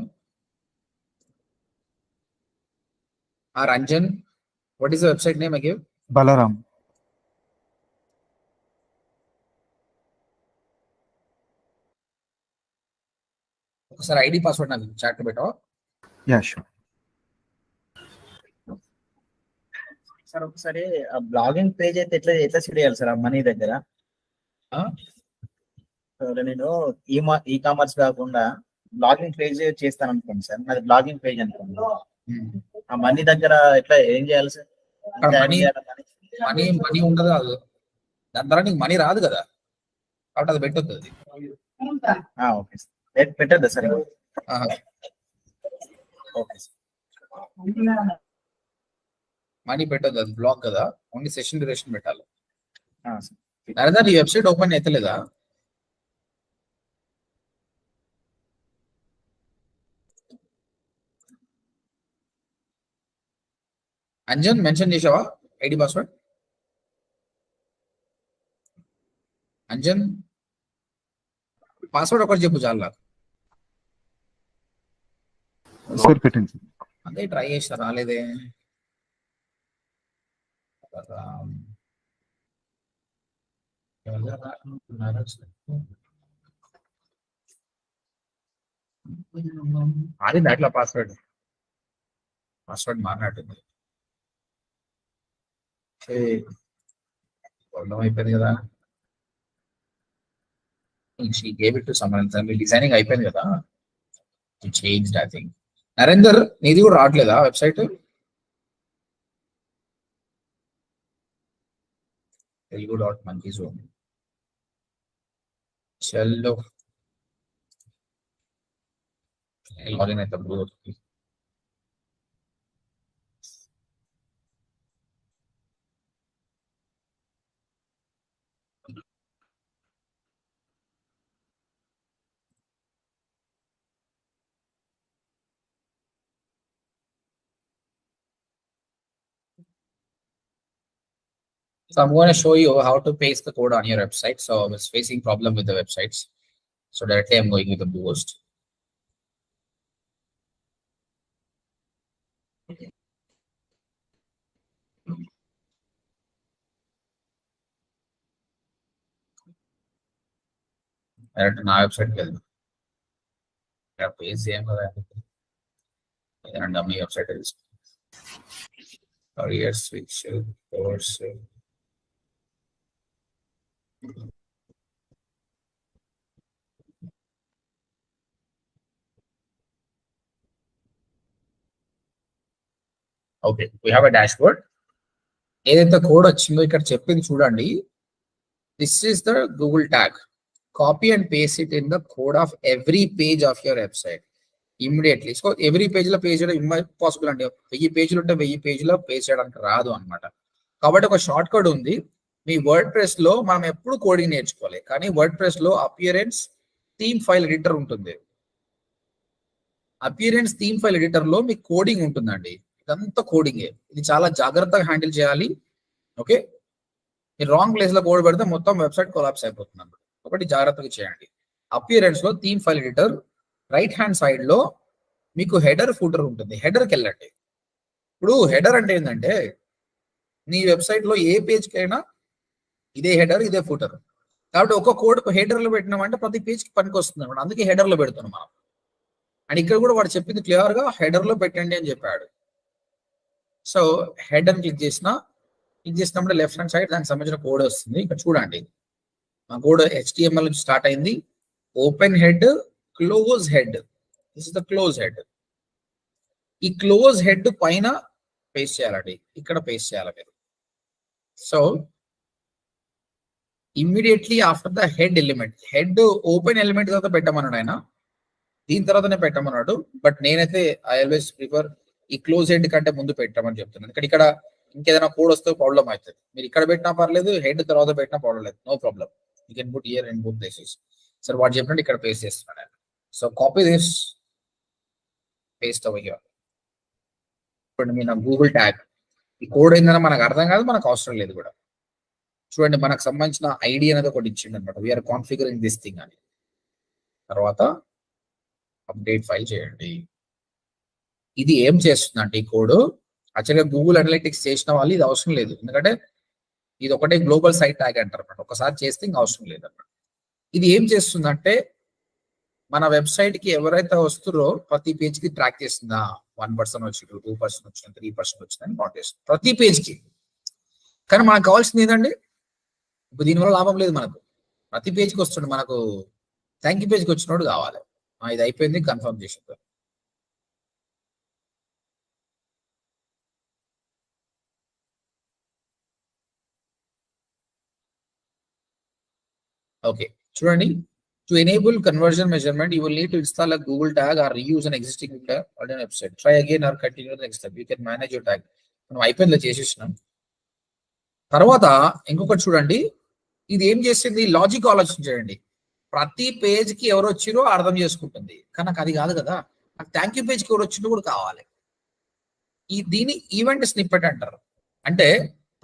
Ranjan, what is the website name? I give
Balaram.
ఒకసారి ఐడి పాస్వర్డ్ నాకు చాట్ పెట్టావా?
Yeah, sure.
సార్ ఒకసారి బ్లాగింగ్ పేజ్ అయితే ఎట్లా ఎట్లా సెట్ చేయాలి సార్ ఆ మనీ దగ్గర? నేను ఈ కామర్స్ కాకుండా బ్లాగింగ్ పేజ్ చేస్తాను అనుకోండి సార్, నాది బ్లాగింగ్ పేజ్ అనుకోండి. ఆ మనీ దగ్గర ఎట్లా ఏం చేయాలి సార్?
మనీ ఉండదు కాదు, దాని ద్వారా నీకు మనీ రాదు కదా, కాబట్టి అది పెట్టొద్దు. అది
ఓకే సార్, పెట్టద్దా సార్? ఓకే సార్,
మనీ పెట్టొద్దు, అది బ్లాక్ కదా. ఓన్లీ సెషన్ డ్యూరేషన్ పెట్టాలి.
సార్.
నరేంద్ర, నీ వెబ్సైట్ ఓపెన్ అవుతలేదా? అంజన్, మెన్షన్ చేసావా ఐడి పాస్వర్డ్? అంజన్, పాస్వర్డ్ ఒకటి చెప్పు చాలా.
Sir, పెట్టండి సార్.
అదే ట్రై చేస్తా, రాలేదే. అది దాంట్లో పాస్వర్డ్ మాట్లాడుతుంది. ప్రాబ్లం అయిపోయింది కదా. she gave it to someone else. Designing అయిపోయింది కదా, చేంజ్డ్ ఐ థింక్. నరేందర్, నీది కూడా రావట్లేదా వెబ్సైట్? telugu.monkeyzone. చలో లాగిన్ అయితే So I'm going to show you how to paste the code on your website. So I was facing problem with the websites. So directly I'm going with the Boost. Direct na website ke page same hai, and dummy website is career switch course. Okay, we have a dashboard. ఏదైతే code వచ్చిందో ఇక్కడ చెప్పింది చూడండి. This is the Google tag. Copy and paste it in the code of every page of your website immediately. So every page లో page చేయడం impossible అండి. 1000 పేజీలు ఉంటే 1000 పేజీలో పేజ్ చేయడానికి రాదు అనమాట. కాబట్టి ఒక షార్ట్ కట్ ఉంది. మీ వర్డ్ ప్రెస్ లో మనం ఎప్పుడు కోడింగ్ నేర్చుకోవాలి, కానీ వర్డ్ ప్రెస్ లో అపియరెన్స్ థీమ్ ఫైల్ ఎడిటర్ ఉంటుంది. అపియరెన్స్ థీమ్ ఫైల్ ఎడిటర్ లో మీకు కోడింగ్ ఉంటుందండి. ఇదంతా కోడింగే. ఇది చాలా జాగ్రత్తగా హ్యాండిల్ చేయాలి. ఓకే, మీరు రాంగ్ ప్లేస్ లో కోడ్ పెడితే మొత్తం వెబ్సైట్ కొలాప్స్ అయిపోతుంది అన్నమాట. ఒకటి జాగ్రత్తగా చేయండి. అపియరెన్స్ లో theme file editor right hand side లో మీకు హెడర్ ఫూటర్ ఉంటుంది. హెడర్కి వెళ్ళండి. ఇప్పుడు హెడర్ అంటే ఏంటంటే నీ వెబ్సైట్ లో ఏ పేజ్ కైనా ఇదే హెడర్, ఇదే ఫూటర్. కాబట్టి ఒక కోడ్ హెడర్ లో పెట్టినామంటే ప్రతి పేజ్ కి పనికి వస్తుంది అనమాట. అందుకే హెడర్ లో పెడుతున్నాం మనం. అండ్ ఇక్కడ కూడా వాడు చెప్పింది క్లియర్ గా హెడర్ లో పెట్టండి అని చెప్పాడు. సో హెడర్ క్లిక్ చేసినప్పుడు లెఫ్ట్ హ్యాండ్ సైడ్ దానికి సంబంధించిన కోడ్ వస్తుంది. ఇక్కడ చూడండి, మా కోడ్ HTML నుంచి స్టార్ట్ అయింది. Open head, close head. This is the close head. ఈ క్లోజ్ హెడ్ పైన పేస్ట్ చేయాలండి. ఇక్కడ పేస్ట్ చేయాలి మీరు. So immediately after the head element, head open element తర్వాత పెట్టమన్నాడు ఆయన. దీని తర్వాతనే పెట్టమన్నాడు. బట్ నేనైతే ఐ ఆల్వేస్ ప్రిఫర్ ఈ క్లోజ్ హెడ్ కంటే ముందు పెట్టమని చెప్తున్నాను. ఇక్కడ ఇంకేదైనా కోడ్ వస్తే ప్రాబ్లం అవుతుంది. మీరు ఇక్కడ పెట్టినా పర్లేదు, హెడ్ తర్వాత పెట్టినా ప్రాబ్లం లేదు, no problem. You can put here and both places. Sir వాడు చెప్పినట్టు ఇక్కడ పేస్ట్ చేస్తున్నాను. So copy this, paste over here. ఇప్పుడు మీ నా గూగుల్ ట్యాగ్, ఈ కోడ్ ఏంటన్నా మనకు అర్థం కాదు, మనకు అవసరం లేదు కూడా. చూడండి, మనకు సంబంధించిన ఐడి అనేది ఒకటి ఇచ్చిండు అనమాట. వీఆర్ కాన్ఫిగరింగ్ దిస్ థింగ్ అని. తర్వాత అప్డేట్ ఫైల్ చేయండి. ఇది ఏం చేస్తుందంటే ఈ కోడ్ యాక్చువల్గా గూగుల్ అనలిటిక్స్ చేసిన వాళ్ళు ఇది అవసరం లేదు, ఎందుకంటే ఇది ఒకటే గ్లోబల్ సైట్ ట్యాగ్ అంటారు అనమాట. ఒకసారి చేస్తే ఇంకా అవసరం లేదు అనమాట. ఇది ఏం చేస్తుందంటే మన వెబ్సైట్ కి ఎవరైతే వస్తున్నారో ప్రతి పేజ్ కి ట్రాక్ చేస్తుందా, 1% వచ్చింది, 2% వచ్చింది, 3% వచ్చిందని కౌంట్ చేస్తుంది ప్రతి పేజ్ కి. కానీ మనకు కావాల్సింది ఏంటండి, ఇప్పుడు దీనివల్ల లాభం లేదు మనకు. ప్రతి పేజ్కి వస్తుండే మనకు థ్యాంక్ యూ పేజ్కి వచ్చినోడు కావాలి. ఇది అయిపోయింది, కన్ఫర్మ్ చేసింది. ఓకే, చూడండి. To enable conversion measurement, you will need to install a Google tag or reuse an existing tag on your website. Try again or continue the next step. You can manage your tag. మనం అయిపోయిందిలో చేసేసినాం. తర్వాత ఇంకొకటి చూడండి, ఇది ఏం చేసింది, logic ఆలోచించండి. ప్రతి page కి ఎవరు వచ్చిరో అర్థం చేసుకుంటుంది. కానీ నాకు అది కాదు కదా, నాకు థ్యాంక్ యూ పేజ్కి ఎవరు వచ్చినో కూడా కావాలి. దీని ఈవెంట్ స్నిప్పెట్ అంటారు. అంటే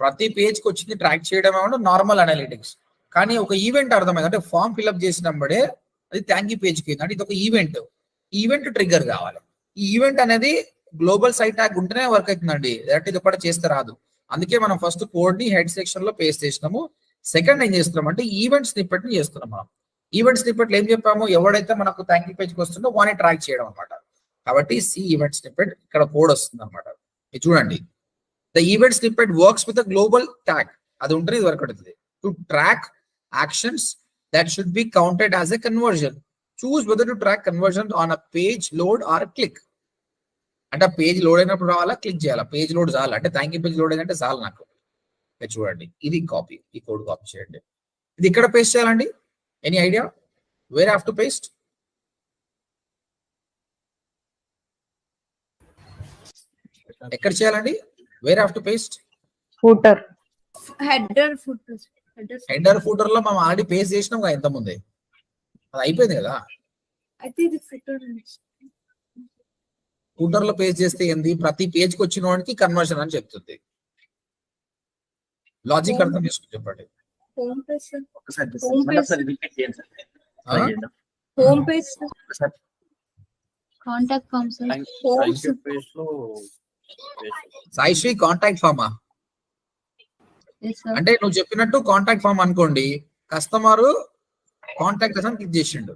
ప్రతి పేజ్కి వచ్చింది ట్రాక్ చేయడం ఏమన్నా నార్మల్ అనలిటిక్స్. కానీ ఒక ఈవెంట్ అర్థమైంది అంటే ఫామ్ ఫిల్అప్ చేసినప్పుడే అది థ్యాంక్ యూ పేజ్కి అంటే ఇది ఒక ఈవెంట్. ఈవెంట్ ట్రిగ్గర్ కావాలి. ఈ ఈవెంట్ అనేది గ్లోబల్ సైట్ ట్యాగ్ ఉంటేనే వర్క్ అవుతుందండి, ఇది ఒకటి చేస్తే రాదు. అందుకే మనం ఫస్ట్ కోడ్ ని హెడ్ సెక్షన్ లో పేస్ట్ చేసినాము. సెకండ్ ఏం చేస్తున్నాం అంటే ఈవెంట్ స్నిప్పెట్ ని చేస్తున్నాం. మనం ఈవెంట్ స్నిప్పెట్లు ఏం చెప్పాము, ఎవడైతే మనకు థ్యాంక్ యూ పేజ్కి వస్తుందో వాని ట్రాక్ చేయడం అనమాట. కాబట్టి సి ఈవెంట్ స్నిప్పెట్, ఇక్కడ కోడ్ వస్తుంది అనమాట. ఇది చూడండి, the event snippet works with global tag. అది ఉంటుంది, ఇది వర్క్ అవుతుంది. To track actions that should be counted as a conversion. Choose whether to track conversion on a page load or a click. అంటే page load అయినప్పుడు రావాలా, click చేయాలా, page load చాలు అంటే థ్యాంక్ యూ పేజ్ లోడ్ అయిందంటే చాలు నాకు. చూడండి, ఇది కాపీ, ఈ కోడ్ కాపీ చేయండి. ఇది ఇక్కడ పేస్ట్ చేయాలండి. Any idea where have to paste? ఎక్కడ చేయాలండి, where have to paste?
Footer,
header footer.
Header footer లో మనం ఆల్రెడీ పేస్ట్ చేసినాం కదా ఇంత ముందే, అది అయిపోయింది కదా.
అయితే ఇది ఫుటర్.
ఫూటర్ లో పేస్ట్ చేస్తే ఏంది, ప్రతి పేజ్ కి వచ్చిన వాడికి కన్వర్షన్ అని చెప్తుంది. లాజిక్ అర్థం చేసుకుని చెప్పండి.
హోమ్ పేజ్,
ఒకసారి రిపీట్ చేయండి సార్. Try చేద్దాం.
హోమ్ పేజ్,
ఒకసారి
contact form sir.
Thank you page లో
సాయిశ్రీ కాంటాక్ట్ ఫామా అంటే నువ్వు చెప్పినట్టు కాంటాక్ట్ ఫామ్ అనుకోండి, కస్టమర్ కాంటాక్ట్ అని క్లిక్ చేసిండు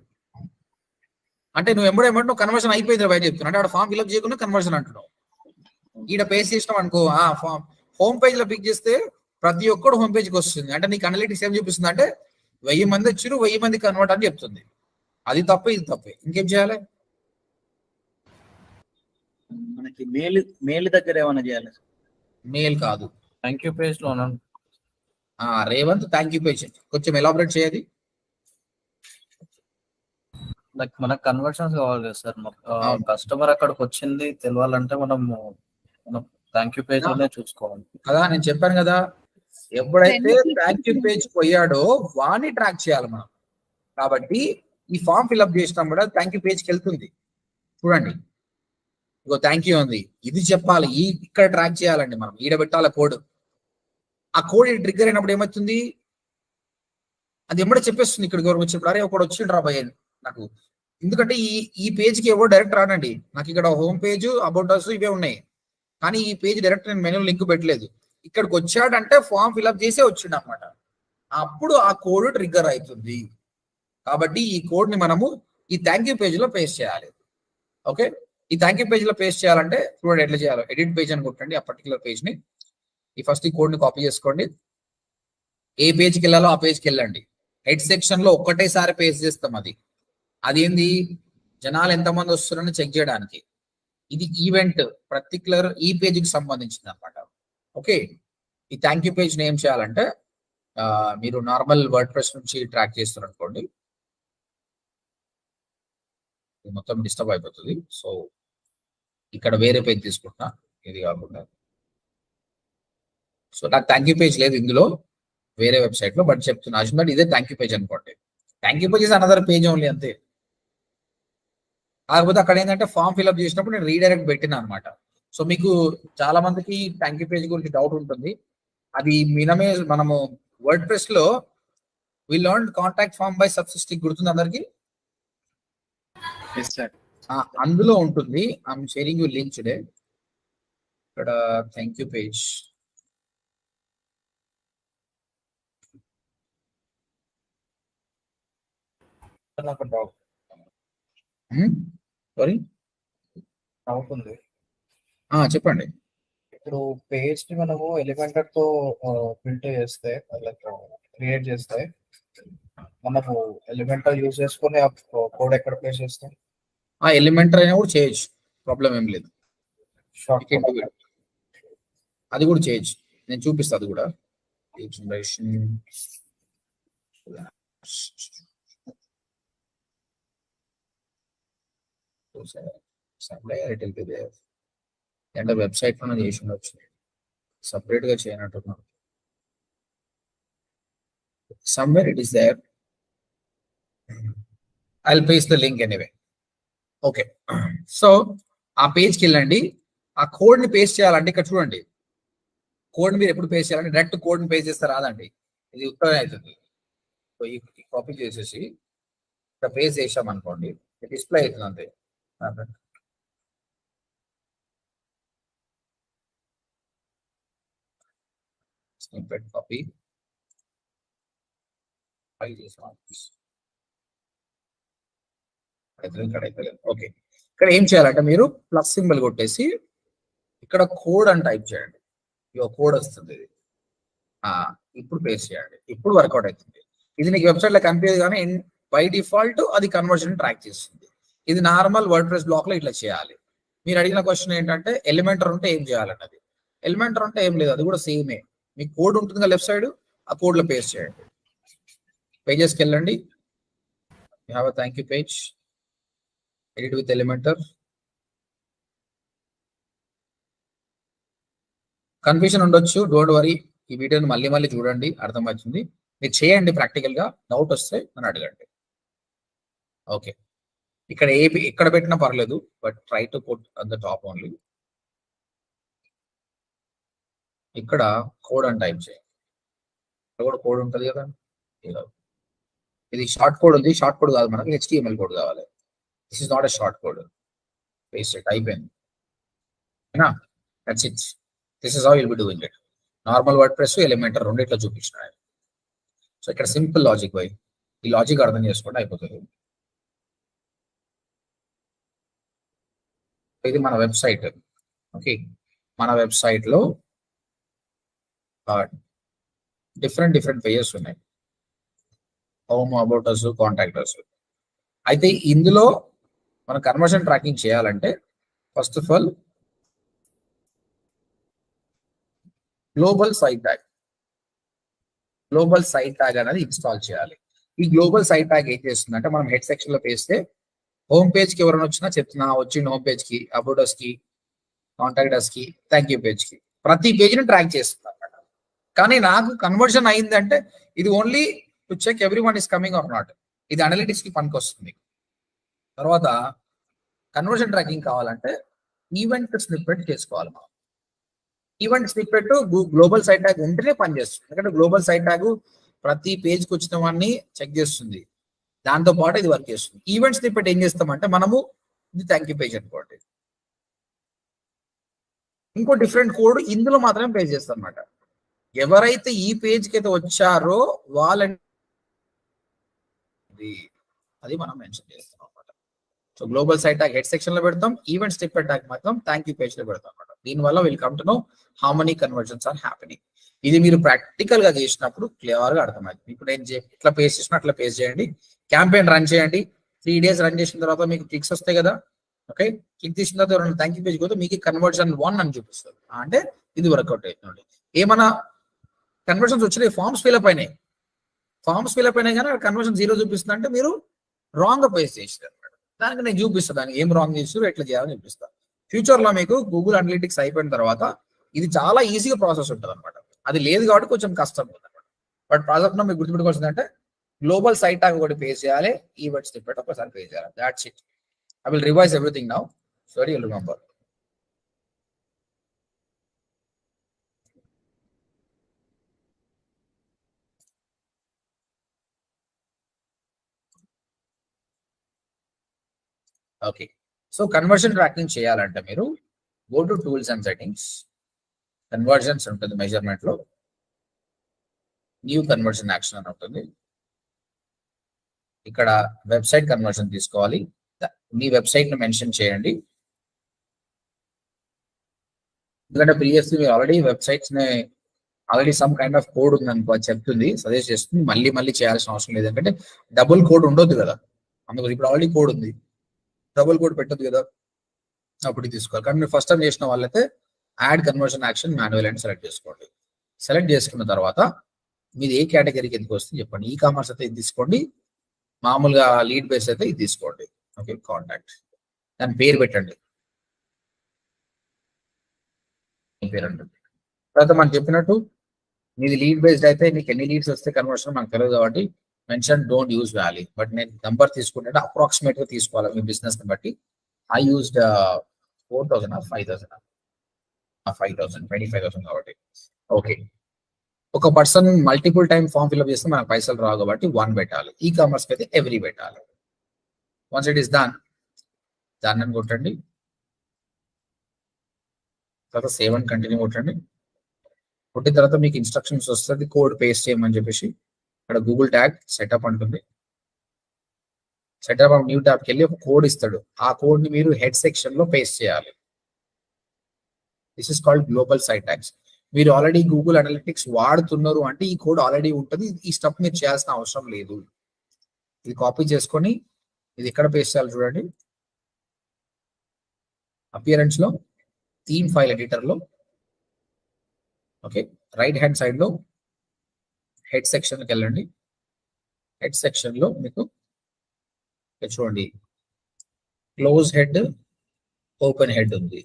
అంటే నువ్వు ఎమ్మడేమంటే నువ్వు కన్వర్షన్ అయిపోయింది బయట చెప్తున్నా అంటే ఆడ ఫామ్ ఫిల్అప్ చేయకుండా కన్వర్షన్ అంటున్నావు. ఈడ పేస్ట్ చేసినావు అనుకో, ఆ ఫామ్ హోమ్ పేజ్ లో పిక్ చేస్తే ప్రతి ఒక్కడు హోమ్ పేజ్కి వస్తుంది. అంటే నీకు అనలిటిక్స్ ఏం చూపిస్తుంది అంటే 1000 మంది వచ్చిరు, 1000 మంది కన్వర్ట్ అని చెప్తుంది. అది తప్పే, ఇది తప్పే, ఇంకేం చేయాలి?
మనకి మెయిల్ దగ్గర ఏమైనా చేయాలి?
మెయిల్ కాదు,
థ్యాంక్ యూ పేజ్ లో
రేవంత్ థ్యాంక్ యూ పేజ్ కొంచెం ఎలాబరేట్ చేయది.
లైక్ మనకు కన్వర్షన్స్ కావాలి కదా సార్.
అవును.
కస్టమర్ అక్కడికి వచ్చింది తెలియాలంటే మనం థ్యాంక్ యూ పేజ్ లోనే చూసుకోవాలి
కదా, నేను చెప్పాను కదా, ఎప్పుడైతే థ్యాంక్ యూ పేజ్ పోయాడో వాణ్ణి ట్రాక్ చేయాలి మనం. కాబట్టి ఈ ఫామ్ ఫిల్అప్ చేసినాం కూడా థ్యాంక్ యూ పేజ్కి వెళ్తుంది. చూడండి, ఇగో థ్యాంక్ యూ ఉంది, ఇది చెప్పాలి, ఇక్కడ ట్రాక్ చేయాలండి మనం, ఈడ పెట్టాలి కోడ్. ఆ కోడ్ ట్రిగ్గర్ అయినప్పుడు ఏమవుతుంది, అది ఎమ్మడే చెప్పేస్తుంది ఇక్కడ గవర్నమెంట్ చెప్పారు, అరే ఒకడు వచ్చిండ్రా భయ నాకు. ఎందుకంటే ఈ పేజ్కి ఎవరు డైరెక్ట్ రానండి, నాకు ఇక్కడ హోమ్ పేజ్ అబౌట్ అస్ ఇవే ఉన్నాయి, కానీ ఈ పేజ్ డైరెక్ట్ నేను మెనూ లింక్ పెట్టలేదు. ఇక్కడికి వచ్చాడంటే ఫామ్ ఫిల్అప్ చేసే వచ్చిండు అనమాట, అప్పుడు ఆ కోడ్ ట్రిగ్గర్ అవుతుంది. కాబట్టి ఈ కోడ్ ని మనము ఈ థ్యాంక్ యూ పేజ్ లో పేస్ట్ చేయాలి. ఓకే, ఈ థ్యాంక్ యూ పేజ్ లో పేస్ట్ చేయాలంటే చూడండి ఎట్లా చేయాలో. ఎడిట్ పేజ్ అని కొట్టండి ఆ పర్టికులర్ పేజ్ ని. ఈ ఫస్ట్ ఈ కోడ్ ని కాపీ చేసుకోండి, ఏ పేజ్కి వెళ్ళాలో ఆ పేజ్కి వెళ్ళండి. హెడ్ సెక్షన్ లో ఒక్కటేసారి పేస్ట్ చేస్తాం, అది ఏంది, జనాలు ఎంతమంది వస్తున్నారని చెక్ చేయడానికి. ఇది ఈవెంట్ పర్టికులర్ ఈ పేజ్కి సంబంధించింది అనమాట. ఓకే, ఈ థ్యాంక్ యూ పేజ్ ఏం చేయాలంటే మీరు నార్మల్ వర్డ్ ప్రెస్ నుంచి ట్రాక్ చేస్తారు అనుకోండి, మొత్తం డిస్టర్బ్ అయిపోతుంది. సో ఇక్కడ వేరే పేజ్ తీసుకుంటున్నా, ఇది కాకుండా. సో నాకు థ్యాంక్ యూ పేజ్ లేదు ఇందులో, వేరే వెబ్సైట్ లో, బట్ చెప్తున్నా అజ్మల్ ఇదే థ్యాంక్ యూ పేజ్ అనుకోండి. Thank you page is another page only, అంతే. కాకపోతే అక్కడ ఏంటంటే ఫామ్ ఫిల్అప్ చేసినప్పుడు నేను రీడైరెక్ట్ పెట్టినా అనమాట. సో మీకు చాలా మందికి థ్యాంక్ యూ పేజ్ గురించి డౌట్ ఉంటుంది. అది మనము వర్డ్ ప్రెస్ లో we learn contact form by సబ్సిస్టిక్, గుర్తుంది అందరికి? అందులో ఉంటుంది. I'm sharing you link today. ఇక్కడ థ్యాంక్ యూ పేజ్
నాకు డౌట్
సారీ
అవుతుంది.
చెప్పండి.
ఇప్పుడు పేజ్ ని మనము ఎలిమెంటర్ తో ప్రింట్ చేస్తే లైక్ క్రియేట్ చేస్తే మనము ఎలిమెంటర్ యూజ్ చేసుకొని ఆ కోడ్ ఎక్కడ ప్లేస్ చేస్తాం?
ఆ ఎలిమెంటర్ అయినా కూడా చేయొచ్చు, ప్రాబ్లం ఏం లేదు.
షార్ట్
అది కూడా చేయొచ్చు, నేను చూపిస్తాను అది కూడా. అంటే వెబ్సైట్ లో చేసి ఉండొచ్చు, సపరేట్ గా చేయనట్టున్నాను. Somewhere it is there, I will paste the link anyway. Okay, so ఆ పేజ్కి వెళ్ళండి. ఆ కోడ్ ని పేస్ట్ చేయాలంటే ఇక్కడ చూడండి, కోడ్ మీరు ఎప్పుడు పేస్ట్ చేయాలంటే డైరెక్ట్ కోడ్ ని పేస్ట్ చేస్తే రాదండి, ఇది ఉత్తరం అవుతుంది. సో ఈ కాపీ చేసేసి ఇక్కడ పేస్ట్ చేసాం అనుకోండి, డిస్ప్లే అవుతుంది అంతే. స్నిప్పెట్ కాపీ ఓకే, ఇక్కడ ఏం చేయాలంటే మీరు ప్లస్ సింబల్ కొట్టేసి ఇక్కడ కోడ్ అని టైప్ చేయండి. ఇక కోడ్ వస్తుంది, ఇది ఇప్పుడు పేస్ట్ చేయండి, ఇప్పుడు వర్కౌట్ అవుతుంది. ఇది నీకు వెబ్సైట్ లో కనిపించదు, కానీ బై డిఫాల్ట్ అది కన్వర్షన్ ట్రాక్ చేస్తుంది. ఇది నార్మల్ వర్డ్ ప్రెస్ బ్లాక్ లో ఇట్లా చేయాలి. మీరు అడిగిన క్వశ్చన్ ఏంటంటే ఎలిమెంటర్ ఉంటే ఏం చేయాలన్నది. ఎలిమెంటర్ అంటే ఏం లేదు, అది కూడా సేమే. మీకు కోడ్ ఉంటుంది కదా లెఫ్ట్ సైడ్, ఆ కోడ్ లో పేస్ట్ చేయండి. పేజెస్కి వెళ్ళండి, you have a thank you page, edit with Elementor. Confusion ఉండొచ్చు, డోంట్ వరీ, ఈ వీడియోని మళ్ళీ మళ్ళీ చూడండి, అర్థమవుతుంది. మీరు చేయండి ప్రాక్టికల్ గా, డౌట్ వస్తే నన్ను అడగండి. ఓకే, ఇక్కడ ఎక్కడ పెట్టినా పర్లేదు, but try to put at the top only. ఇక్కడ కోడ్ అని టైప్ చేయండి, ఇక్కడ కూడా కోడ్ ఉంటుంది కదా. ఇది షార్ట్ కోడ్ ఉంది, షార్ట్ కోడ్ కాదు, మనకి HTML కోడ్ కావాలి. This is not a short code. Paste it, అయిపోయింది. That's it. This is how will be doing it. Normal WordPress Elementor రెండు ఇట్లా చూపించినాయి. సో ఇక్కడ సింపుల్ లాజిక్ పోయి ఈ లాజిక్ అర్థం చేసుకుంటే అయిపోతుంది. ఇది మన వెబ్సైట్. ఓకే, మన వెబ్సైట్ లో డిఫరెంట్ పేజెస్ ఉన్నాయి, home, about us, contact us. అయితే ఇందులో మనం కన్వర్షన్ ట్రాకింగ్ చేయాలంటే first of all global site tag, global site tag అనేది ఇన్స్టాల్ చేయాలి. ఈ గ్లోబల్ సైట్ ట్యాగ్ ఏం చేస్తుందంటే మనం హెడ్ సెక్షన్ లో పేస్తే హోమ్ పేజ్ కి ఎవరైనా వచ్చినా చెప్తున్నా వచ్చింది హోమ్ పేజ్ కి, అబౌట్ us కి, కాంటాక్ట్ us కి, థ్యాంక్ యూ పేజ్ కి, ప్రతి పేజ్ ని ట్రాక్ చేస్తుంది అన్నమాట. కానీ నాకు కన్వర్షన్ అయిందంటే ఇది only to check everyone is coming or not. ఇది అనలిటిక్స్ కి పనికి వస్తుంది. తర్వాత కన్వర్షన్ ట్రాకింగ్ కావాలంటే ఈవెంట్ స్నిప్పెట్ చేసుకోవాలి మనం. Event snippet global site tag ఉంటేనే పనిచేస్తుంది. ఎందుకంటే గ్లోబల్ సైట్ ట్యాగ్ ప్రతి పేజ్కి వచ్చిన వాడిని చెక్ చేస్తుంది, దాంతో పాటు ఇది వర్క్ చేస్తుంది. ఈవెంట్ స్నిప్పెట్ ఏం చేస్తామంటే మనము ఇది థ్యాంక్ యూ పేజ్ అనుకోండి, ఇంకో డిఫరెంట్ కోడ్ ఇందులో మాత్రమే పేజ్ చేస్తాం అనమాట. ఎవరైతే ఈ పేజ్కి అయితే వచ్చారో వాళ్ళని అది మనం మెన్షన్ చేస్తాం అనమాట. So global site tag head section లో పెడతాం, ఈవెంట్ స్నిప్పెట్ ట్యాగ్ మాత్రం థ్యాంక్ యూ పేజ్ లో పెడతాం అనమాట. దీనివల్ల will come to know how many conversions are happening. ఇది మీరు ప్రాక్టికల్ గా చేసినప్పుడు క్లియర్ గా అర్థమవుతుంది. ఇప్పుడు నేను ఎట్లా పేస్ట్ చేసినా అట్లా పేస్ట్ చేయండి, క్యాంపెయిన్ రన్ చేయండి. 3 days రన్ చేసిన తర్వాత మీకు క్లిక్స్ వస్తాయి కదా. ఓకే, క్లిక్ చేసిన తర్వాత ఎవరైనా థ్యాంక్ యూ పేజ్ పోతే మీకు కన్వర్జన్ 1 అని చూపిస్తుంది. అంటే ఇది వర్కౌట్ అవుతుంది. ఏమైనా కన్వర్షన్స్ వచ్చినాయి, ఫార్మ్స్ ఫిల్అప్ అయినాయి, కానీ కన్వర్షన్ 0 చూపిస్తుంది అంటే మీరు రాంగ్ గా పేస్ట్ చేసారు అనమాట. దానికి నేను చూపిస్తాను, దానికి ఏం రాంగ్ చేసారు, ఎట్లా చేయాలని చూపిస్తాను. ఫ్యూచర్ లో మీకు గూగుల్ అనలిటిక్స్ అయిపోయిన తర్వాత ఇది చాలా ఈజీగా ప్రాసెస్ ఉంటుంది అనమాట. అది లేదు కాబట్టి కొంచెం కష్టం ఉంటుంది అనమాట. బట్ ప్రాజెక్ట్ లో మీకు గుర్తుపెట్టుకోవాల్సింది అంటే గ్లోబల్ సైట్ ట్యాగ్ ఒకటి పే చేయాలి, ఈవెంట్స్ స్నిప్పెట్ ఒకసారి పే చేయాలి. That's it. I will revise everything now, so you'll remember. Okay, so conversion tracking చేయాలంటే మీరు go to tools and settings, conversions ఉంటుంది measurement లో, new conversion action అని ఉంటుంది. ఇక్కడ వెబ్సైట్ కన్వర్షన్ తీసుకోవాలి, మీ వెబ్సైట్ ని మెన్షన్ చేయండి. ఎందుకంటే ప్రీవియస్లీ మీరు ఆల్రెడీ వెబ్సైట్స్ ని already some kind of code ఉందనుకో చెప్తుంది, సజెస్ట్ చేస్తుంది. మళ్ళీ చేయాల్సిన అవసరం లేదు, ఎందుకంటే డబుల్ కోడ్ ఉండొద్దు కదా. అందుకు ఇప్పుడు ఆల్రెడీ కోడ్ ఉంది, డబుల్ కోడ్ పెట్టొద్దు కదా, అప్పుడు తీసుకోవాలి. కానీ మీరు ఫస్ట్ టైం చేసిన వాళ్ళైతే యాడ్ కన్వర్షన్ యాక్షన్ మాన్యువల్ అని సెలెక్ట్ చేసుకోండి. సెలెక్ట్ చేసుకున్న తర్వాత మీది ఏ కేటగిరీకి ఎందుకు వస్తుంది చెప్పండి. ఈ కామర్స్ అయితే ఇది తీసుకోండి, మామూలుగా లీడ్ బేస్ అయితే ఇది తీసుకోండి. ఓకే, కాంటాక్ట్, దాని పేరు పెట్టండి, పేరు అంటుంది. తర్వాత మనం చెప్పినట్టు మీది లీడ్ బేస్డ్ అయితే నీకు ఎన్ని లీడ్స్ వస్తే కన్వర్షన్ మనకు తెలియదు కాబట్టి mention don't use value. But నేను నంబర్ తీసుకుంటే అప్రాక్సిమేట్ గా తీసుకోవాలి మీ బిజినెస్ ని బట్టి. ఐ యూజ్డ్ 4,000 5,000 5,000 25,000 కాబట్టి. ఓకే, ఒక person multiple time form fill up చేస్తే మనకు పైసలు రావు కాబట్టి 1 పెట్టాలి. ఈ కామర్స్కి అయితే ఎవ్రీ పెట్టాలి. వన్స్ ఇట్ ఈస్ డన్ అని కొట్టండి. తర్వాత సేవ్ అండ్ కంటిన్యూ కొట్టండి. కొట్టిన తర్వాత మీకు ఇన్స్ట్రక్షన్స్ వస్తుంది, కోడ్ పేస్ట్ చేయమని చెప్పేసి. ఇక్కడ గూగుల్ ట్యాగ్ సెటప్ అంటుంది. సెటప్ న్యూ ట్యాబ్కి వెళ్ళి ఒక కోడ్ ఇస్తాడు, ఆ కోడ్ ని మీరు హెడ్ సెక్షన్ లో పేస్ట్ చేయాలి. This is called global site tags. మీరు ఆల్రెడీ గూగుల్ అనలిటిక్స్ వాడుతున్నారు అంటే ఈ కోడ్ ఆల్రెడీ ఉంటుంది, ఈ స్టెప్ మీరు చేయాల్సిన అవసరం లేదు. ఇది కాపీ చేసుకొని ఇది ఎక్కడ పేస్ట్ చేయాలి చూడండి. అపియరెన్స్ లో థీమ్ ఫైల్ ఎడిటర్ లో, ఓకే, రైట్ హ్యాండ్ సైడ్ లో హెడ్ సెక్షన్కి వెళ్ళండి. హెడ్ సెక్షన్ లో మీకు చూడండి క్లోజ్ హెడ్, ఓపెన్ హెడ్ ఉంది.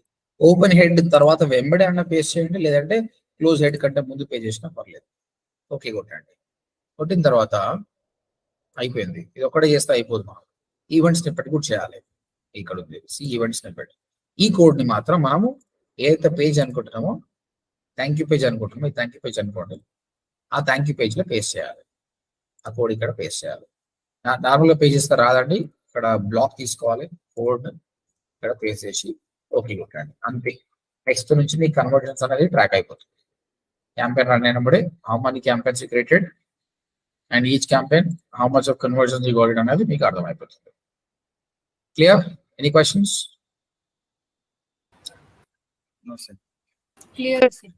ఓపెన్ హెడ్ తర్వాత వెంబడే అన్న పేస్ట్ చేయండి, లేదంటే క్లోజ్ హెడ్ కంటే ముందు పే చేసినా పర్లేదు. ఓకే కొట్టండి. కొట్టిన తర్వాత అయిపోయింది. ఇది ఒక్కడే చేస్తే అయిపోదు. మనం ఈవెంట్ స్నిప్పెట్ కూడా చేయాలి. ఇక్కడ ఉంది ఈవెంట్ స్నిప్పెట్. ఈ కోడ్ ని మాత్రం మనము ఏదైతే పేజ్ అనుకుంటున్నామో, థ్యాంక్ యూ పేజ్ అనుకుంటున్నామో, ఈ థ్యాంక్ యూ పేజ్ అనుకోండి, ఆ థ్యాంక్ యూ పేజ్ లో పేస్ట్ చేయాలి. ఆ కోడ్ ఇక్కడ పేస్ట్ చేయాలి. నార్మల్గా పేజ్ చేస్తే రాదండి, ఇక్కడ బ్లాక్ తీసుకోవాలి, కోడ్ ఇక్కడ పేస్ట్ చేసి ఓకే కొట్టండి. అంతే. నెక్స్ట్ నుంచి మీ కన్వర్జన్స్ అనేది ట్రాక్ అయిపోతుంది. క్యాంపెయిన్ రన్ అయినప్పుడే how many campaigns created and each campaign how much of conversions you got అనేది మీకు అర్థమైపోతుంది. Clear? Any questions?
No, sir.
Clear, sir.